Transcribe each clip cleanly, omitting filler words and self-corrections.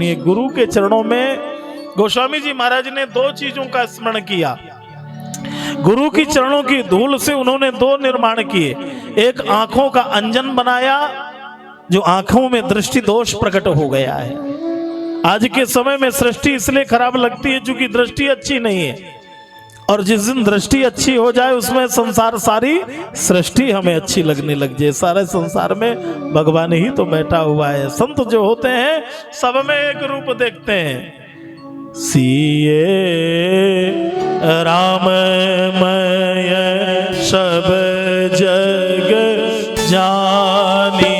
ये गुरु के चरणों में गोस्वामी जी महाराज ने दो चीजों का स्मरण किया। गुरु की चरणों की धूल से उन्होंने दो निर्माण किए। एक आंखों का अंजन बनाया, जो आंखों में दृष्टि दोष प्रकट हो गया है। आज के समय में सृष्टि इसलिए खराब लगती है क्योंकि दृष्टि अच्छी नहीं है, और जिस दिन दृष्टि अच्छी हो जाए उसमें संसार सारी सृष्टि हमें अच्छी लगने लग जाए। सारे संसार में भगवान ही तो बैठा हुआ है। संत जो होते हैं सब में एक रूप देखते हैं। सिए राममय सब जग जानी,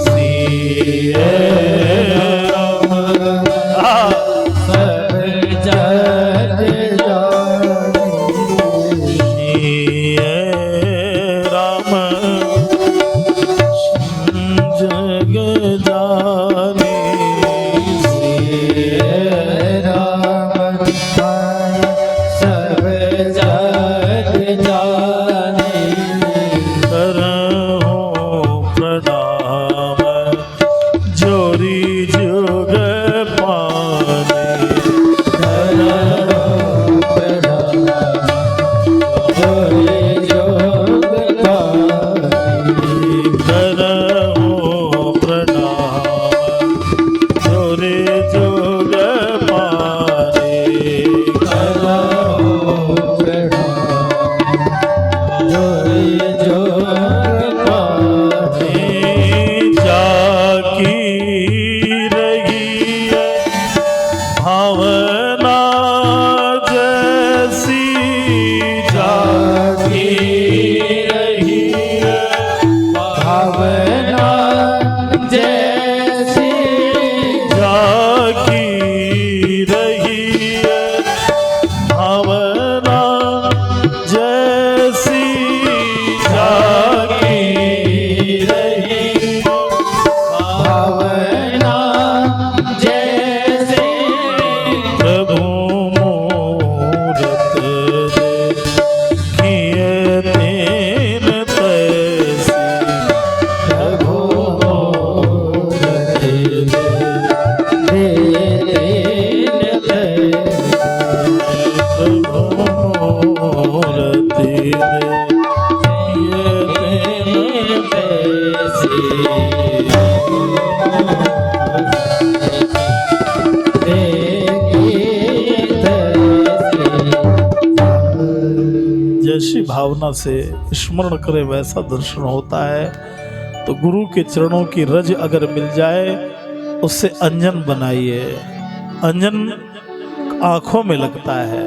सिए जैसी भावना से स्मरण करे वैसा दर्शन होता है। तो गुरु के चरणों की रज अगर मिल जाए उससे अंजन बनाइए। अंजन आंखों में लगता है।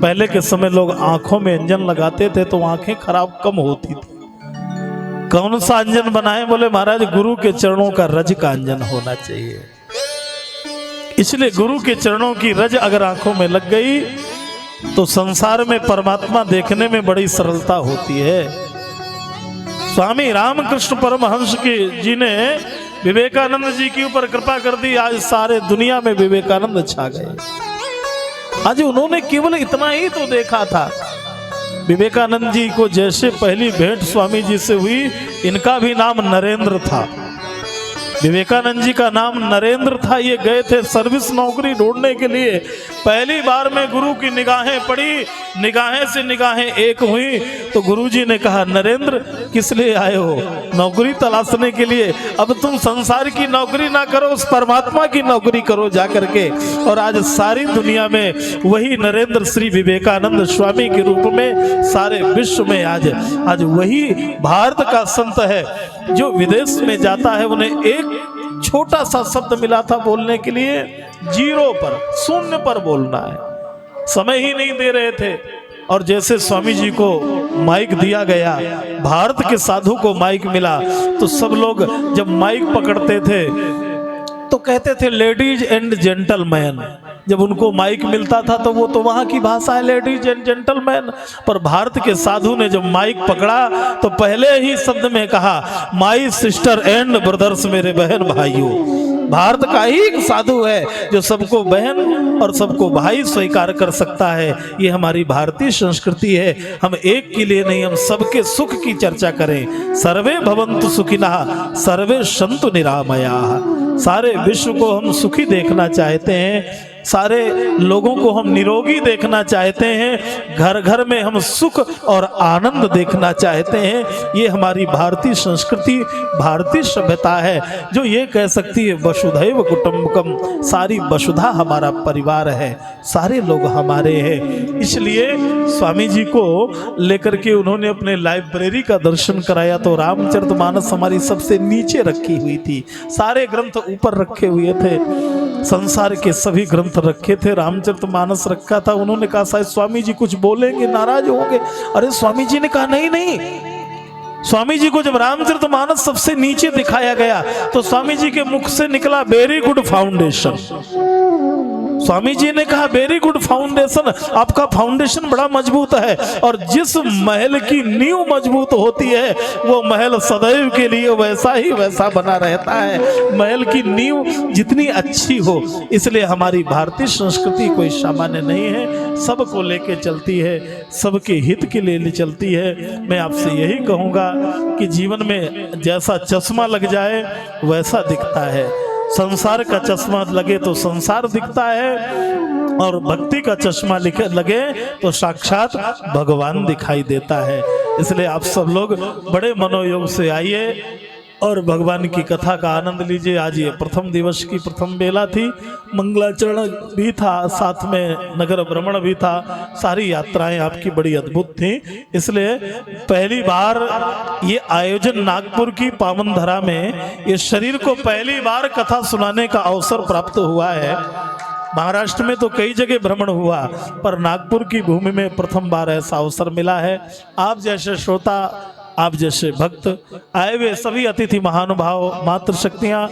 पहले के समय लोग आंखों में अंजन लगाते थे तो आंखें खराब कम होती थी। कौन सा अंजन बनाए? बोले महाराज गुरु के चरणों का रज का अंजन होना चाहिए। इसलिए गुरु के चरणों की रज अगर आंखों में लग गई तो संसार में परमात्मा देखने में बड़ी सरलता होती है। स्वामी रामकृष्ण परमहंस जी ने विवेकानंद जी के ऊपर कृपा कर दी। आज सारे दुनिया में विवेकानंद छा गए। आज उन्होंने केवल इतना ही तो देखा था। विवेकानंद जी को जैसे पहली भेंट स्वामी जी से हुई, इनका भी नाम नरेंद्र था। विवेकानंद जी का नाम नरेंद्र था। ये गए थे सर्विस नौकरी ढूंढने के लिए। पहली बार में गुरु की निगाहें पड़ी, निगाहें से निगाहें एक हुई तो गुरुजी ने कहा, नरेंद्र किस लिए आए हो? नौकरी तलाशने के लिए। अब तुम संसार की नौकरी ना करो, उस परमात्मा की नौकरी करो जा करके। और आज सारी दुनिया में वही नरेंद्र श्री विवेकानंद स्वामी के रूप में सारे विश्व में आज वही भारत का संत है। जो विदेश में जाता है उन्हें एक छोटा सा शब्द मिला था बोलने के लिए, जीरो पर, शून्य पर बोलना है। समय ही नहीं दे रहे थे। और जैसे स्वामी जी को माइक दिया गया, भारत के साधु को माइक मिला, तो सब लोग जब माइक पकड़ते थे तो कहते थे लेडीज एंड जेंटलमैन। जब उनको माइक मिलता था तो वो तो वहाँ की भाषा है लेडीज एंड जेंटलमैन। पर भारत के साधु ने जब माइक पकड़ा तो पहले ही शब्द में कहा, माई सिस्टर एंड ब्रदर्स, मेरे बहन भाइयों। भारत का ही एक साधु है जो सबको बहन और सबको भाई स्वीकार कर सकता है। ये हमारी भारतीय संस्कृति है। हम एक के लिए नहीं, हम सबके सुख की चर्चा करें। सर्वे भवन्तु सुखिनः सर्वे सन्तु निरामयाः। सारे विश्व को हम सुखी देखना चाहते हैं, सारे लोगों को हम निरोगी देखना चाहते हैं, घर घर में हम सुख और आनंद देखना चाहते हैं। ये हमारी भारतीय संस्कृति, भारतीय सभ्यता है जो ये कह सकती है वसुधैव कुटुंबकम, सारी वसुधा हमारा परिवार है, सारे लोग हमारे हैं। इसलिए स्वामी जी को लेकर के उन्होंने अपने लाइब्रेरी का दर्शन कराया तो रामचरितमानस हमारी सबसे नीचे रखी हुई थी, सारे ग्रंथ ऊपर रखे हुए थे, संसार के सभी ग्रंथ रखे थे, रामचरितमानस रखा था। उन्होंने कहा शायद स्वामी जी कुछ बोलेंगे, नाराज होंगे। अरे स्वामी जी ने कहा नहीं नहीं। स्वामी जी को जब रामचरितमानस सबसे नीचे दिखाया गया तो स्वामी जी के मुख से निकला very good foundation. Swami ji ने कहा वेरी गुड फाउंडेशन, आपका फाउंडेशन बड़ा मजबूत है। और जिस महल की नींव मजबूत होती है वो महल सदैव के लिए वैसा ही वैसा बना रहता है। महल की नींव जितनी अच्छी हो, इसलिए हमारी भारतीय संस्कृति कोई सामान्य नहीं है, सबको लेके चलती है, सबके हित के लिए चलती है। मैं आपसे यही कहूँगा कि जीवन में जैसा चश्मा लग जाए वैसा दिखता है। संसार का चश्मा लगे तो संसार दिखता है, और भक्ति का चश्मा लगे तो साक्षात भगवान दिखाई देता है। इसलिए आप सब लोग बड़े मनोयोग से आइए और भगवान की कथा का आनंद लीजिए। आज ये प्रथम दिवस की प्रथम बेला थी, मंगलाचरण भी था, साथ में नगर भ्रमण भी था। सारी यात्राएं आपकी बड़ी अद्भुत थी। इसलिए पहली बार ये आयोजन नागपुर की पावन धरा में ये शरीर को पहली बार कथा सुनाने का अवसर प्राप्त हुआ है। महाराष्ट्र में तो कई जगह भ्रमण हुआ, पर नागपुर की भूमि में प्रथम बार ऐसा अवसर मिला है। आप जैसे श्रोता, आप जैसे भक्त, आए हुए सभी अतिथि महानुभाव, मातृशक्तियाँ